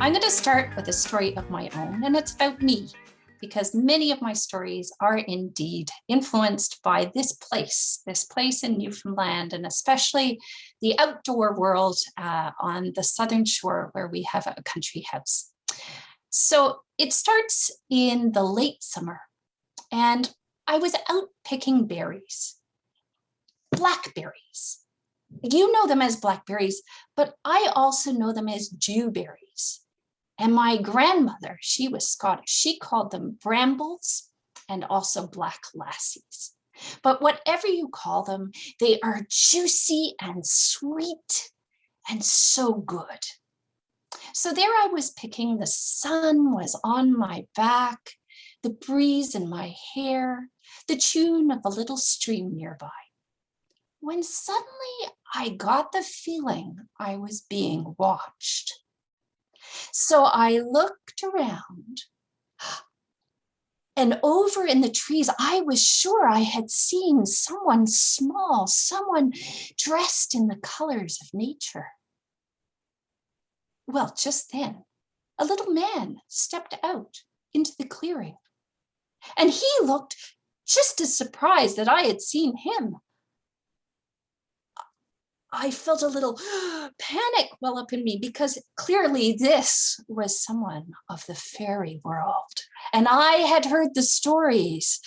I'm going to start with a story of my own, and it's about me, because many of my stories are indeed influenced by this place in Newfoundland, and especially the outdoor world on the southern shore where we have a country house. So it starts in the late summer, and I was out picking berries, blackberries. You know them as blackberries, but I also know them as dewberries. And my grandmother, she was Scottish. She called them brambles and also black lassies. But whatever you call them, they are juicy and sweet and so good. So there I was picking, the sun was on my back, the breeze in my hair, the tune of a little stream nearby, when suddenly I got the feeling I was being watched. So I looked around, and over in the trees, I was sure I had seen someone small, someone dressed in the colors of nature. Well, just then, a little man stepped out into the clearing, and he looked just as surprised that I had seen him. I felt a little panic well up in me, because clearly this was someone of the fairy world. And I had heard the stories,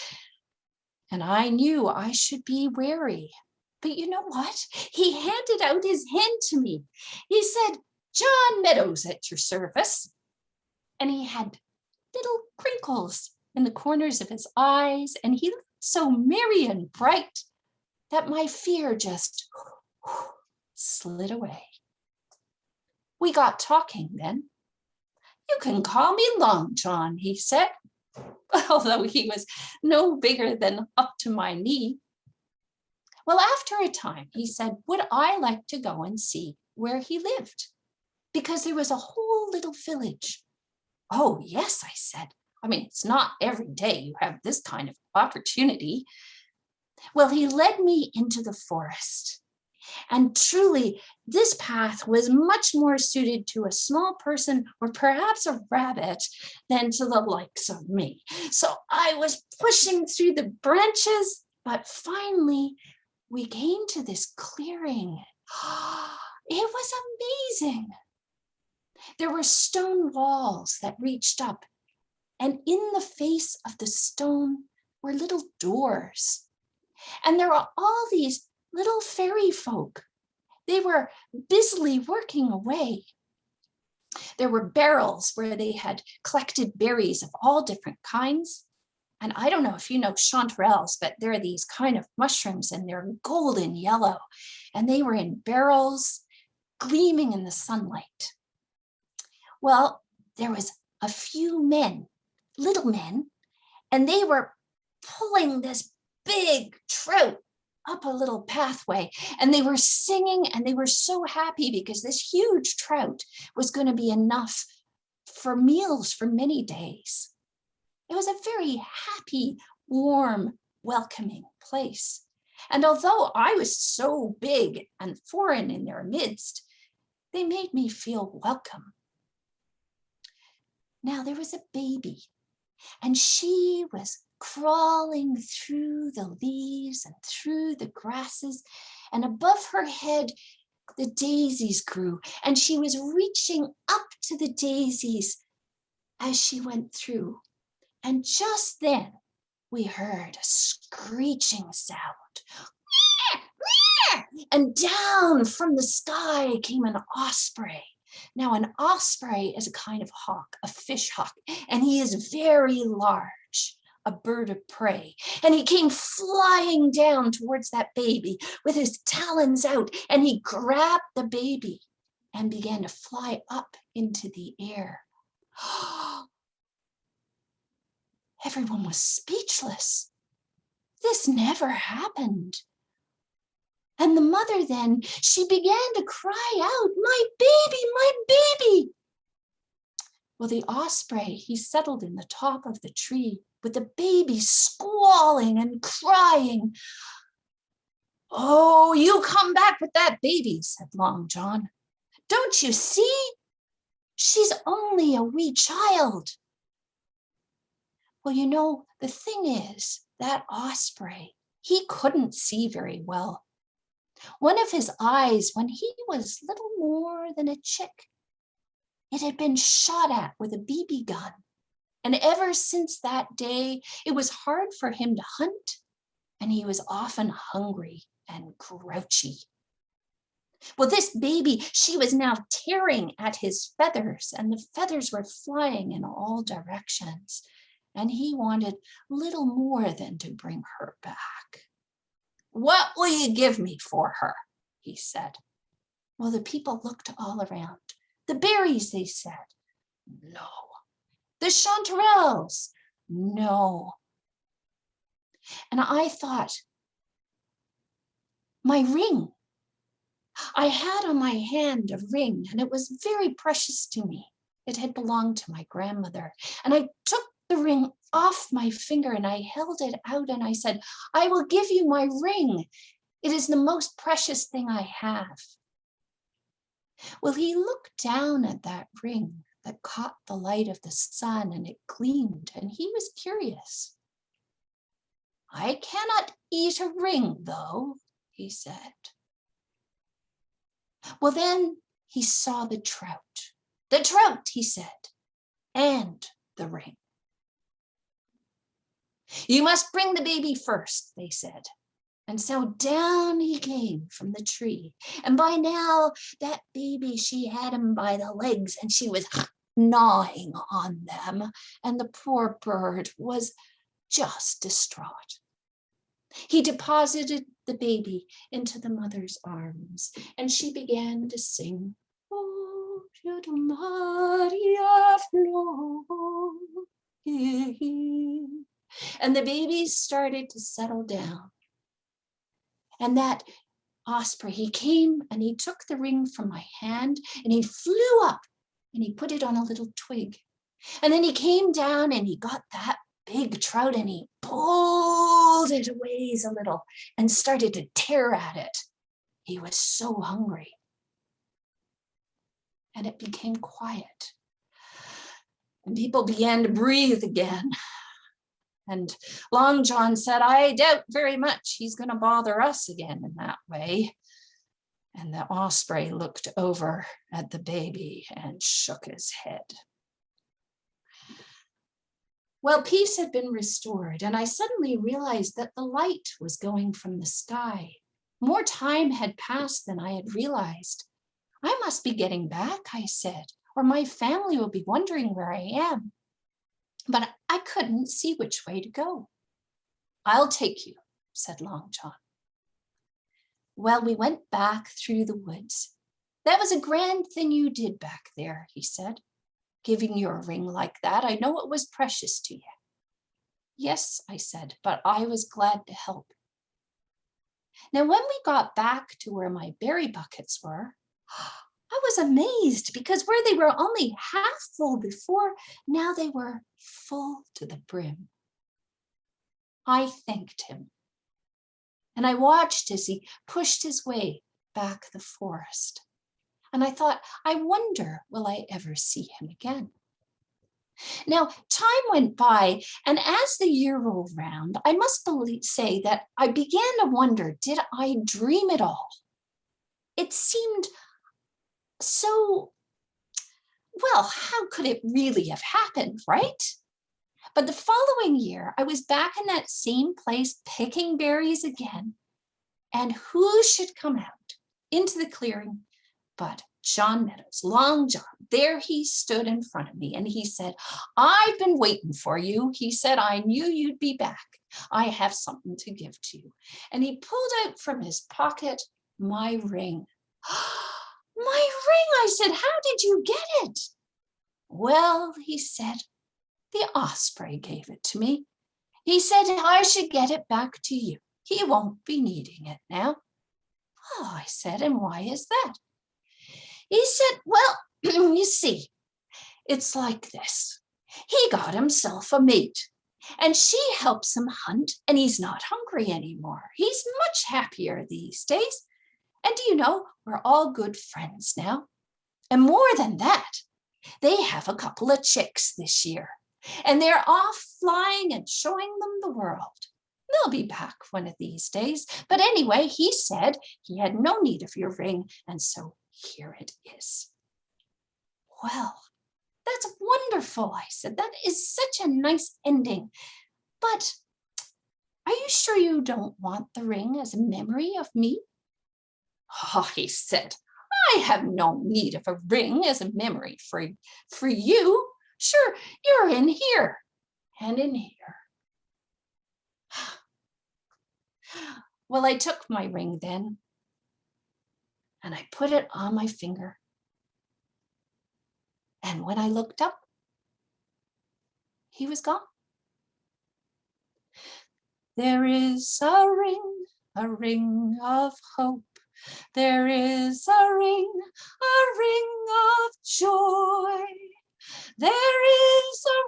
and I knew I should be wary. But you know what? He handed out his hand to me. He said, "John Meadows at your service." And he had little crinkles in the corners of his eyes, and he looked so merry and bright that my fear just slid away. We got talking then. "You can call me Long John," he said, although he was no bigger than up to my knee. Well, after a time, he said, would I like to go and see where he lived? Because there was a whole little village. "Oh, yes," I said. I mean, it's not every day you have this kind of opportunity. Well, he led me into the forest. And truly, this path was much more suited to a small person or perhaps a rabbit than to the likes of me. So I was pushing through the branches, but finally we came to this clearing. It was amazing. There were stone walls that reached up, and in the face of the stone were little doors. And there were all these little fairy folk. They were busily working away. There were barrels where they had collected berries of all different kinds. And I don't know if you know chanterelles, but they're these kind of mushrooms, and they're golden yellow. And they were in barrels, gleaming in the sunlight. Well, there was a few men, little men, and they were pulling this big trout up a little pathway, and they were singing, and they were so happy because this huge trout was going to be enough for meals for many days. It was a very happy, warm, welcoming place. And although I was so big and foreign in their midst, they made me feel welcome. Now there was a baby, and she was crawling through the leaves and through the grasses, and above her head the daisies grew, and she was reaching up to the daisies as she went through. And just then we heard a screeching sound, and down from the sky came an osprey. Now an osprey is a kind of hawk, a fish hawk, and he is very large, a bird of prey. And he came flying down towards that baby with his talons out, and he grabbed the baby and began to fly up into the air. Everyone was speechless. This never happened. And the mother then, she began to cry out, "My baby, my baby." Well, the osprey, he settled in the top of the tree with the baby squalling and crying. "Oh, you come back with that baby," said Long John. "Don't you see? She's only a wee child. Well, you know, the thing is, that osprey, he couldn't see very well. One of his eyes, when he was little more than a chick, it had been shot at with a BB gun. And ever since that day, it was hard for him to hunt, and he was often hungry and grouchy. Well, this baby, she was now tearing at his feathers, and the feathers were flying in all directions. And he wanted little more than to bring her back. "What will you give me for her?" he said. Well, the people looked all around. "The berries," they said. "No." "The chanterelles." "No." And I thought, my ring. I had on my hand a ring, and it was very precious to me. It had belonged to my grandmother. And I took the ring off my finger and I held it out and I said, "I will give you my ring. It is the most precious thing I have." Well, he looked down at that ring that caught the light of the sun and it gleamed, and he was curious. "I cannot eat a ring, though," he said. Well, then he saw the trout. "The trout," he said, "and the ring." "You must bring the baby first," they said. And so down he came from the tree. And by now, that baby, she had him by the legs and she was gnawing on them. And the poor bird was just distraught. He deposited the baby into the mother's arms and she began to sing, "Oh, Maria Flor." And the baby started to settle down. And that osprey, he came and he took the ring from my hand and he flew up and he put it on a little twig. And then he came down and he got that big trout and he pulled it a ways a little and started to tear at it. He was so hungry. And it became quiet. And people began to breathe again. And Long John said, "I doubt very much he's going to bother us again in that way." And the osprey looked over at the baby and shook his head. Well, peace had been restored, and I suddenly realized that the light was going from the sky. More time had passed than I had realized. "I must be getting back," I said, "or my family will be wondering where I am." But I couldn't see which way to go. "I'll take you," said Long John. Well, we went back through the woods. "That was a grand thing you did back there," he said. "Giving you a ring like that, I know it was precious to you." "Yes," I said, "but I was glad to help." Now, when we got back to where my berry buckets were, I was amazed because where they were only half full before, now they were full to the brim. I thanked him, and I watched as he pushed his way back the forest. And I thought, I wonder, will I ever see him again? Now, time went by, and as the year rolled round, I must say that I began to wonder, did I dream it all? It seemed so, well, how could it really have happened, right? But the following year, I was back in that same place picking berries again. And who should come out into the clearing but John Meadows, Long John. There he stood in front of me and he said, "I've been waiting for you." He said, "I knew you'd be back. I have something to give to you." And he pulled out from his pocket my ring. "My ring," I said, "how did you get it?" "Well," he said, "the osprey gave it to me. He said I should get it back to you. He won't be needing it now." "Oh," I said, "and why is that?" He said, "Well, you see, it's like this. He got himself a mate, and she helps him hunt, and he's not hungry anymore. He's much happier these days. And do you know, we're all good friends now. And more than that, They have a couple of chicks this year, and they're off flying and showing them the world. They'll be back one of these days. But anyway, he said he had no need of your ring, and so here it is. Well, that's wonderful, I said. That is such a nice ending. But are you sure you don't want the ring as a memory of me? Oh, he said, I have no need of a ring as a memory for you. Sure, you're in here and in here. Well, I took my ring then, and I put it on my finger. And when I looked up, he was gone. There is a ring of hope. There is a ring of joy. There is a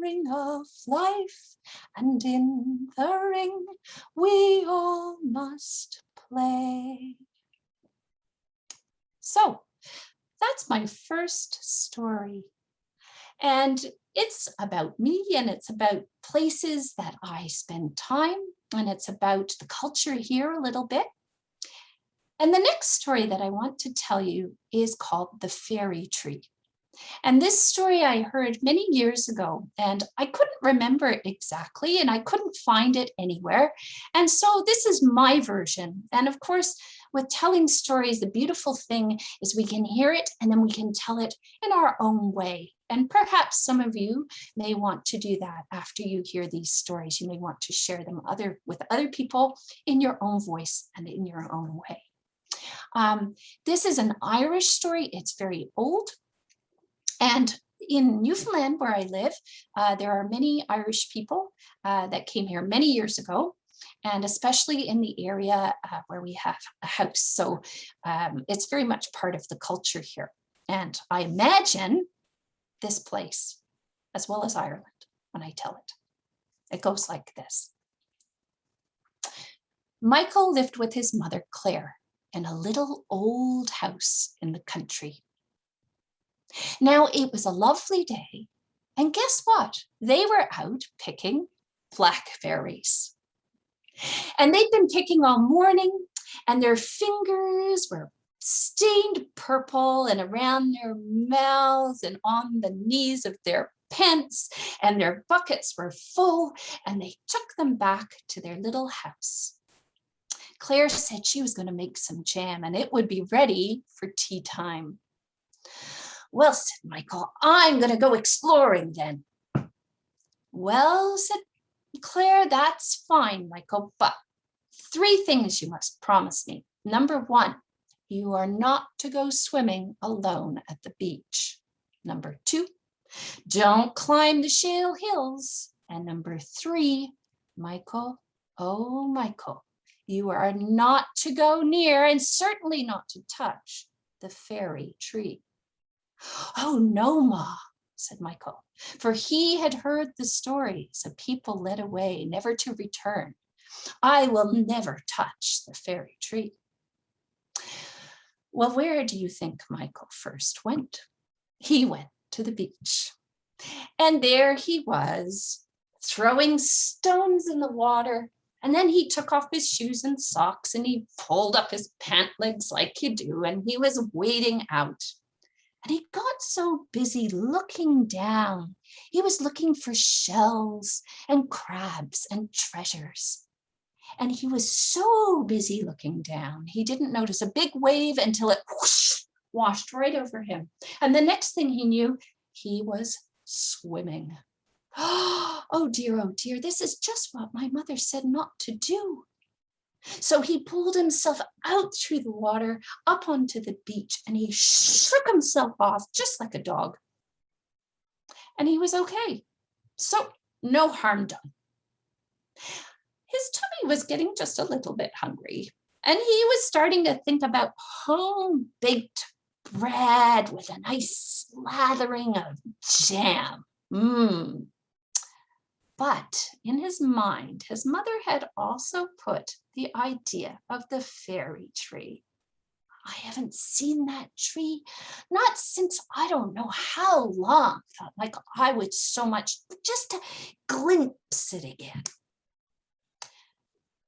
ring of life, and in the ring we all must play. So that's my first story. And it's about me, and it's about places that I spend time, and it's about the culture here a little bit. And the next story that I want to tell you is called The Fairy Tree. And this story I heard many years ago, and I couldn't remember it exactly, and I couldn't find it anywhere. And so this is my version. And of course, with telling stories, the beautiful thing is we can hear it and then we can tell it in our own way. And perhaps some of you may want to do that after you hear these stories. You may want to share them with other people in your own voice and in your own way. This is an Irish story. It's very old. And in Newfoundland, where I live, there are many Irish people that came here many years ago, and especially in the area where we have a house. So it's very much part of the culture here. And I imagine this place, as well as Ireland, when I tell it. It goes like this. Michael lived with his mother, Claire, in a little old house in the country. Now, it was a lovely day, and guess what? They were out picking blackberries. And they'd been picking all morning, and their fingers were stained purple and around their mouths and on the knees of their pants, and their buckets were full, and they took them back to their little house. Claire said she was going to make some jam, and it would be ready for tea time. Well, said Michael, I'm going to go exploring then. Well, said Claire, that's fine, Michael, but 3 things you must promise me. Number 1, you are not to go swimming alone at the beach. Number 2, don't climb the shale hills. And number 3, Michael, oh, Michael, you are not to go near and certainly not to touch the fairy tree. Oh, no, Ma, said Michael, for he had heard the stories of people led away, never to return. I will never touch the fairy tree. Well, where do you think Michael first went? He went to the beach. And there he was, throwing stones in the water. And then he took off his shoes and socks, and he pulled up his pant legs like you do, and he was wading out. And he got so busy looking down. He was looking for shells and crabs and treasures. And he was so busy looking down, he didn't notice a big wave until it whoosh, washed right over him. And the next thing he knew, he was swimming. Oh dear, this is just what my mother said not to do. So he pulled himself out through the water, up onto the beach, and he shook himself off just like a dog. And he was okay. So no harm done. His tummy was getting just a little bit hungry, and he was starting to think about home-baked bread with a nice slathering of jam. But in his mind, his mother had also put the idea of the fairy tree. I haven't seen that tree, not since I don't know how long. Felt like I would so much just to glimpse it again.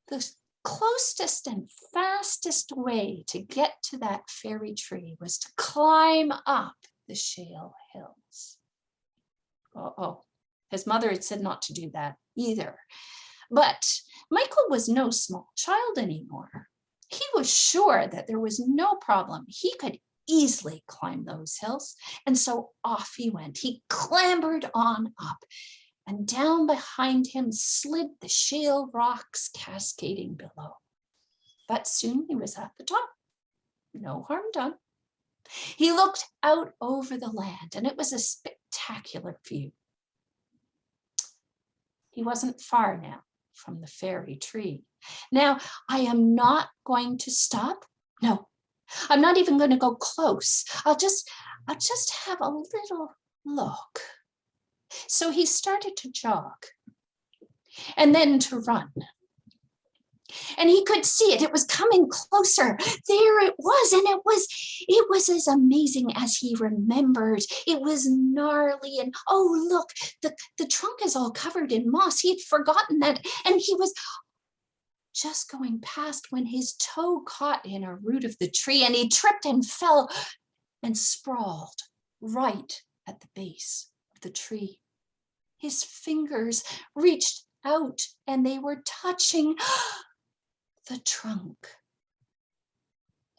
The closest and fastest way to get to that fairy tree was to climb up the shale hills. Oh, his mother had said not to do that either. But Michael was no small child anymore. He was sure that there was no problem. He could easily climb those hills. And so off he went. He clambered on up, and down behind him slid the shale rocks cascading below. But soon he was at the top. No harm done. He looked out over the land, and it was a spectacular view. He wasn't far now from the fairy tree. Now, I am not going to stop. No, I'm not even going to go close. I'll just have a little look. So he started to jog and then to run. And he could see it. It was coming closer. There it was. And it was as amazing as he remembered. It was gnarly. And oh, look, the trunk is all covered in moss. He had forgotten that. And he was just going past when his toe caught in a root of the tree, and he tripped and fell and sprawled right at the base of the tree. His fingers reached out and they were touching the trunk.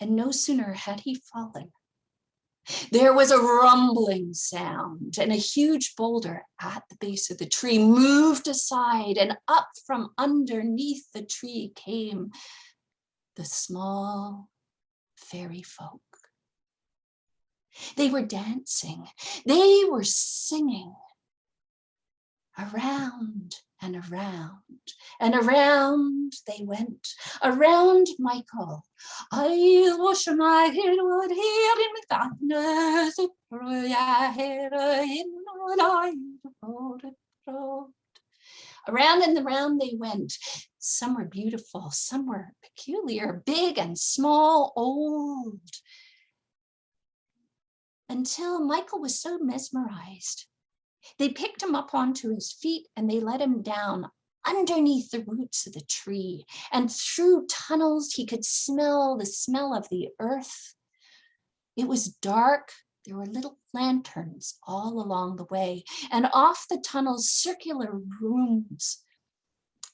And no sooner had he fallen, there was a rumbling sound, and a huge boulder at the base of the tree moved aside, and up from underneath the tree came the small fairy folk. They were dancing, they were singing. Around and around and around they went, around Michael. I wash my head with hair in the darkness, through your hair in the light. Around and around they went. Some were beautiful, some were peculiar, big and small, old. Until Michael was so mesmerized, they picked him up onto his feet and they let him down underneath the roots of the tree. And through tunnels, he could smell the smell of the earth. It was dark. There were little lanterns all along the way. And off the tunnels, circular rooms.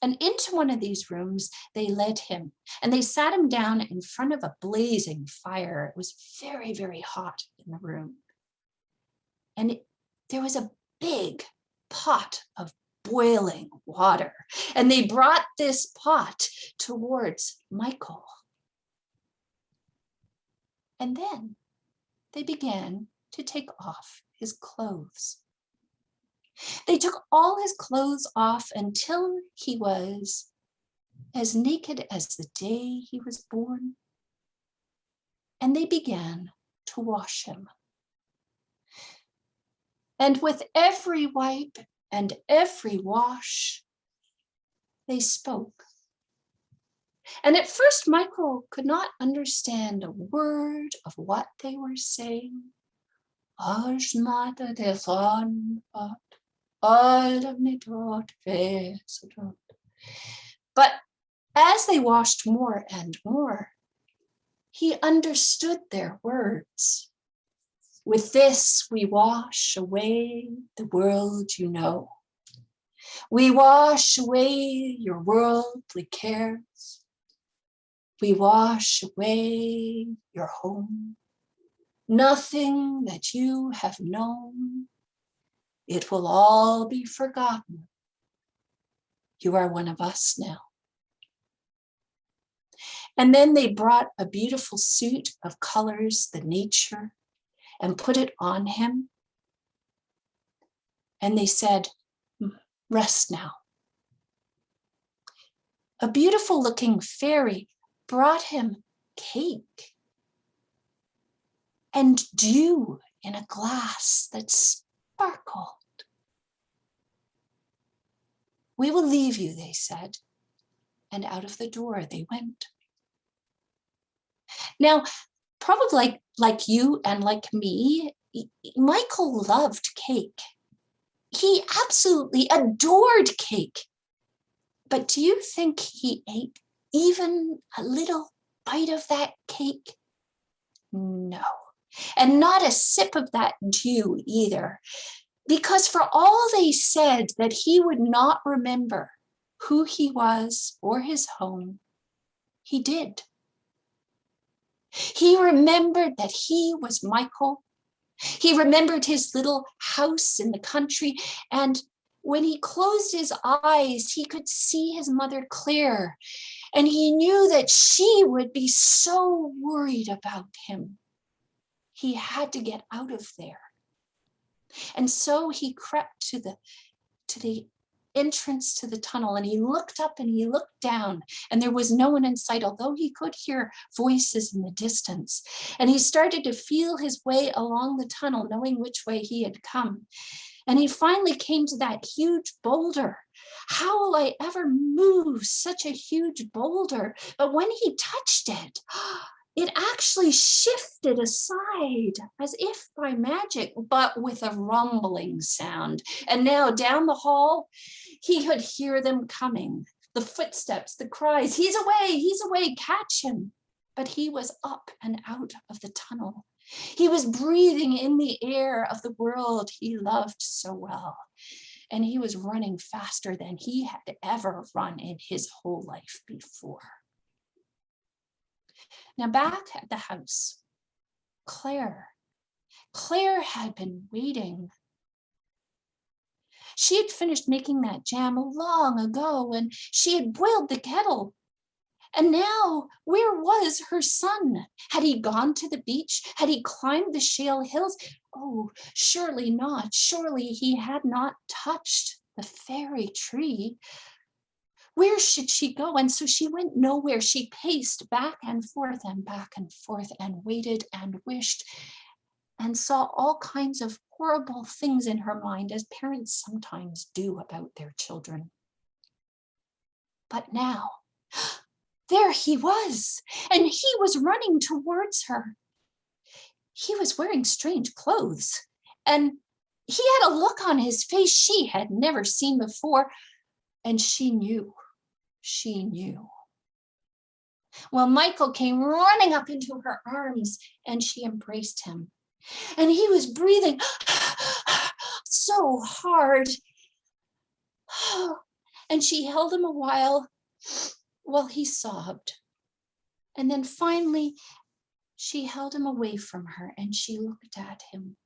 And into one of these rooms, they led him. And they sat him down in front of a blazing fire. It was very, very hot in the room. And there was a big pot of boiling water. And they brought this pot towards Michael. And then they began to take off his clothes. They took all his clothes off until he was as naked as the day he was born. And they began to wash him. And with every wipe and every wash, they spoke. And at first, Michael could not understand a word of what they were saying. But as they washed more and more, he understood their words. With this, we wash away the world you know. We wash away your worldly cares. We wash away your home. Nothing that you have known, it will all be forgotten. You are one of us now. And then they brought a beautiful suit of colors, the nature, and put it on him. And they said, rest now. A beautiful looking fairy brought him cake and dew in a glass that sparkled. We will leave you, they said, and out of the door they went. Now, probably like you and like me, Michael loved cake. He absolutely adored cake. But do you think he ate even a little bite of that cake? No. And not a sip of that dew either. Because for all they said that he would not remember who he was or his home, he did. He remembered that he was Michael. He remembered his little house in the country. And when he closed his eyes, he could see his mother Claire. And he knew that she would be so worried about him. He had to get out of there. And so he crept to the entrance to the tunnel, and he looked up and he looked down, and there was no one in sight, although he could hear voices in the distance. And he started to feel his way along the tunnel, knowing which way he had come. And he finally came to that huge boulder. How will I ever move such a huge boulder? But when he touched it, it actually shifted aside as if by magic, but with a rumbling sound. And now down the hall, he could hear them coming, the footsteps, the cries, he's away, catch him. But he was up and out of the tunnel. He was breathing in the air of the world he loved so well. And he was running faster than he had ever run in his whole life before. Now back at the house, Claire had been waiting. She had finished making that jam long ago, and she had boiled the kettle. And now, where was her son? Had he gone to the beach? Had he climbed the Shale Hills? Oh, surely not. Surely he had not touched the fairy tree. Where should she go? And so she went nowhere. She paced back and forth and waited and wished and saw all kinds of horrible things in her mind, as parents sometimes do about their children. But now, there he was, and he was running towards her. He was wearing strange clothes, and he had a look on his face she had never seen before, and she knew. Well, Michael came running up into her arms, and she embraced him. And he was breathing so hard. And she held him a while he sobbed. And then finally, she held him away from her and she looked at him.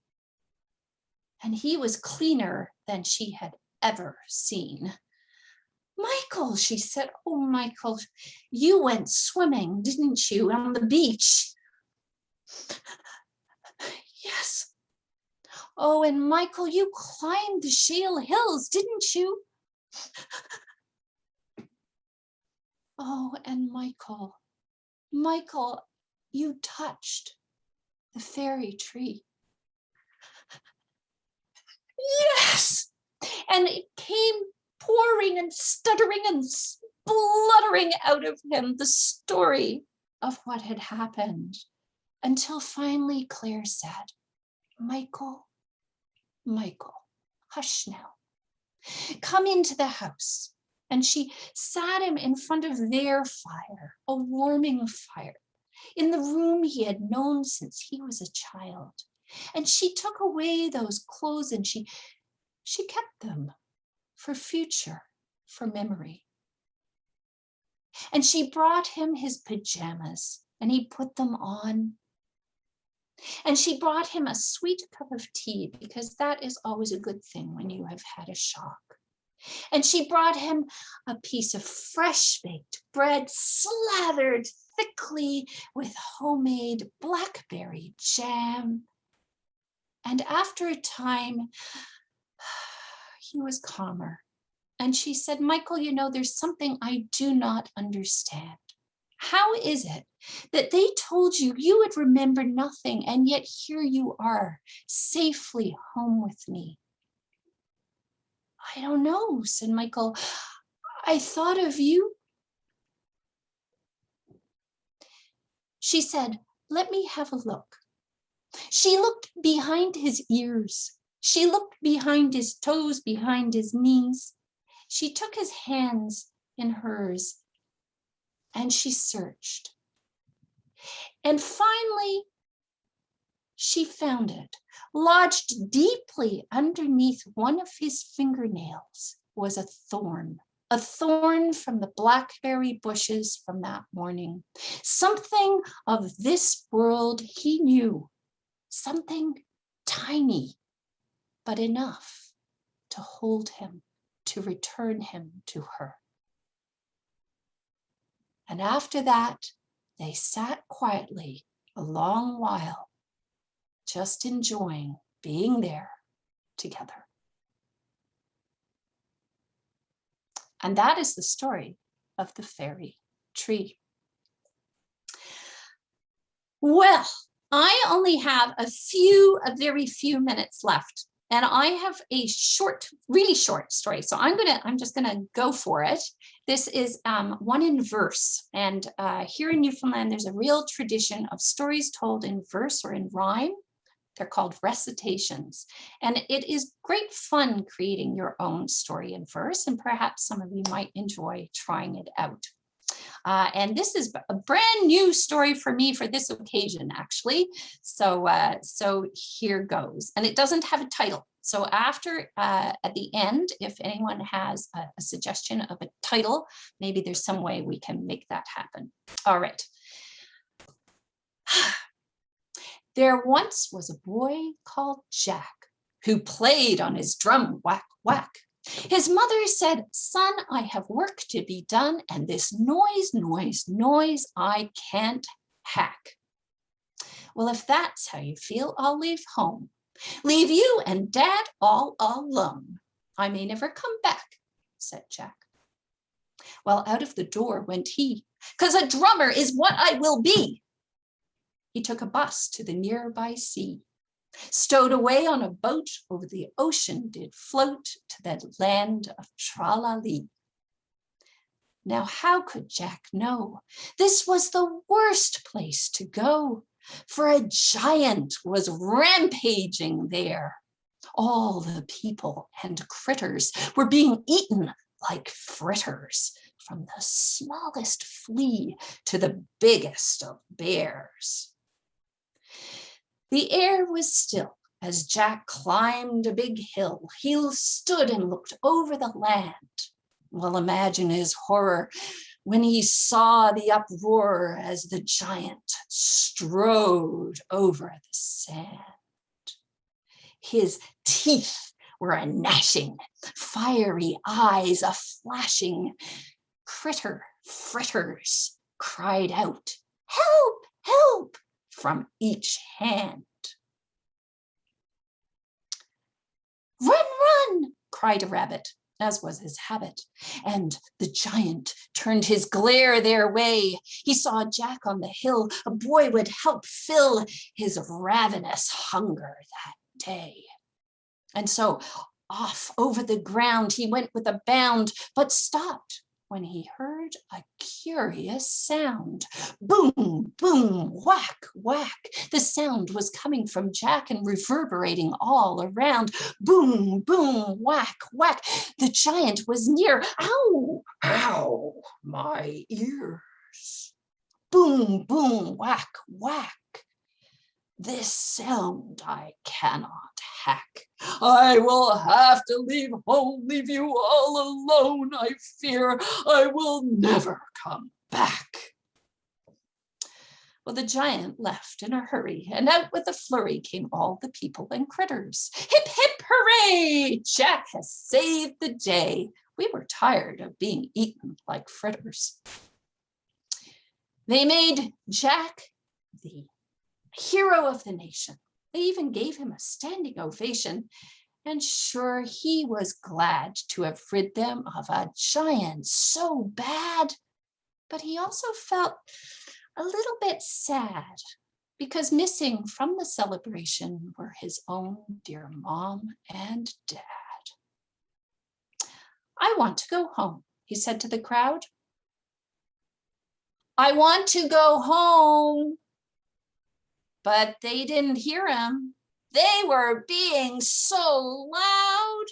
And he was cleaner than she had ever seen. Michael, she said, oh, Michael, you went swimming, didn't you, on the beach? Yes. Oh, and Michael, you climbed the Shale Hills, didn't you? Oh, and Michael, you touched the fairy tree. Yes! And it came pouring and stuttering and spluttering out of him the story of what had happened, until finally Claire said, Michael, hush now. Come into the house. And she sat him in front of their fire, a warming fire, in the room he had known since he was a child. And she took away those clothes and she kept them for future, for memory. And she brought him his pajamas and he put them on. And she brought him a sweet cup of tea, because that is always a good thing when you have had a shock. And she brought him a piece of fresh baked bread slathered thickly with homemade blackberry jam. And after a time, he was calmer. And she said, Michael, you know, there's something I do not understand. How is it that they told you you would remember nothing, and yet here you are, safely home with me? I don't know, said Michael. I thought of you. She said, let me have a look. She looked behind his ears. She looked behind his toes, behind his knees. She took his hands in hers and she searched. And finally, she found it. Lodged deeply underneath one of his fingernails was a thorn from the blackberry bushes from that morning. Something of this world he knew, something tiny, but enough to hold him, to return him to her. And after that, they sat quietly a long while, just enjoying being there together. And that is the story of the fairy tree. Well, I only have a very few minutes left, and I have a really short story. So I'm just gonna go for it. This is one in verse, and here in Newfoundland, there's a real tradition of stories told in verse or in rhyme. They're called recitations, and it is great fun creating your own story in verse, and perhaps some of you might enjoy trying it out. And this is a brand new story for me for this occasion, actually. So here goes, and it doesn't have a title. So after, at the end, if anyone has a suggestion of a title, maybe there's some way we can make that happen. All right. There once was a boy called Jack who played on his drum, whack, whack. His mother said, "Son, I have work to be done, and this noise, noise, noise I can't hack." "Well, if that's how you feel, I'll leave home. Leave you and Dad all alone. I may never come back," said Jack. Well, out of the door went he, "'Cause a drummer is what I will be." He took a bus to the nearby sea, stowed away on a boat over the ocean did float to the land of Tra-la-lee. Now how could Jack know this was the worst place to go? For a giant was rampaging there. All the people and critters were being eaten like fritters, from the smallest flea to the biggest of bears. The air was still as Jack climbed a big hill. He stood and looked over the land. Well, imagine his horror when he saw the uproar as the giant strode over the sand. His teeth were a gnashing, fiery eyes a flashing. Fritters cried out, "Help, help!" from each hand. "Run, run!" cried a rabbit, as was his habit, and the giant turned his glare their way. He saw Jack on the hill, a boy would help fill his ravenous hunger that day. And so off over the ground he went with a bound, but stopped when he heard a curious sound. Boom, boom, whack, whack. The sound was coming from Jack and reverberating all around. Boom, boom, whack, whack. The giant was near. Ow, ow, my ears. Boom, boom, whack, whack. This sound I cannot hack. I will have to leave home, leave you all alone. I fear I will never come back. Well, the giant left in a hurry, and out with a flurry came all the people and critters. Hip, hip, hooray! Jack has saved the day. We were tired of being eaten like fritters. They made Jack the hero of the nation. They even gave him a standing ovation, and sure, he was glad to have rid them of a giant so bad, but he also felt a little bit sad because missing from the celebration were his own dear mom and dad. "I want to go home," he said to the crowd. "I want to go home," but they didn't hear him. They were being so loud.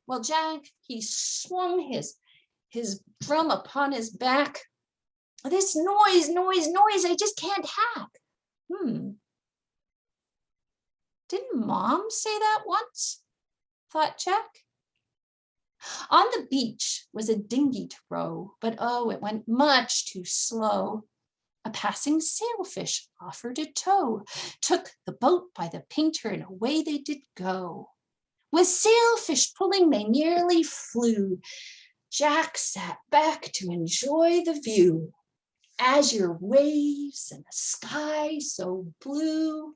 Well, Jack, he swung his drum upon his back. This noise, I just can't hack. Didn't Mom say that once? Thought Jack. On the beach was a dinghy to row, but oh, it went much too slow. A passing sailfish offered a tow, took the boat by the painter, and away they did go. With sailfish pulling, they nearly flew. Jack sat back to enjoy the view. Azure waves and a sky so blue,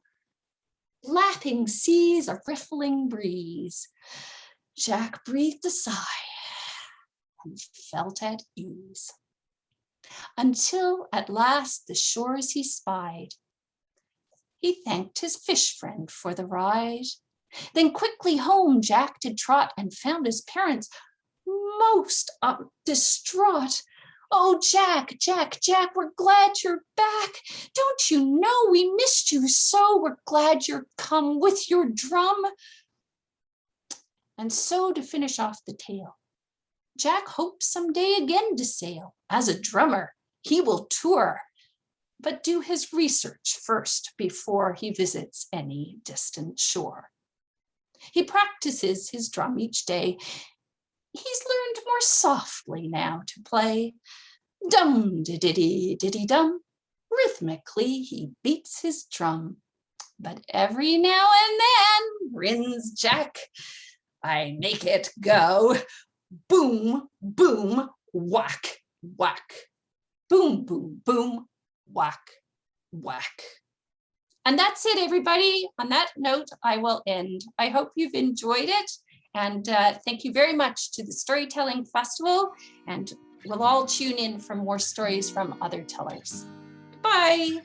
lapping seas, a riffling breeze. Jack breathed a sigh and felt at ease, until at last the shores he spied. He thanked his fish friend for the ride. Then quickly home Jack did trot, and found his parents most distraught. Oh, Jack, we're glad you're back. Don't you know we missed you so? We're glad you're come with your drum. And so, to finish off the tale, Jack hopes someday again to sail. As a drummer, he will tour, but do his research first before he visits any distant shore. He practices his drum each day. He's learned more softly now to play. Dum-de-diddy-diddy-dum. Rhythmically he beats his drum. But every now and then, grins Jack, I make it go. Boom, boom, whack, whack. Boom, boom, boom, whack, whack. And that's it, everybody. On that note, I will end. I hope you've enjoyed it. And thank you very much to the Storytelling Festival. And we'll all tune in for more stories from other tellers. Bye.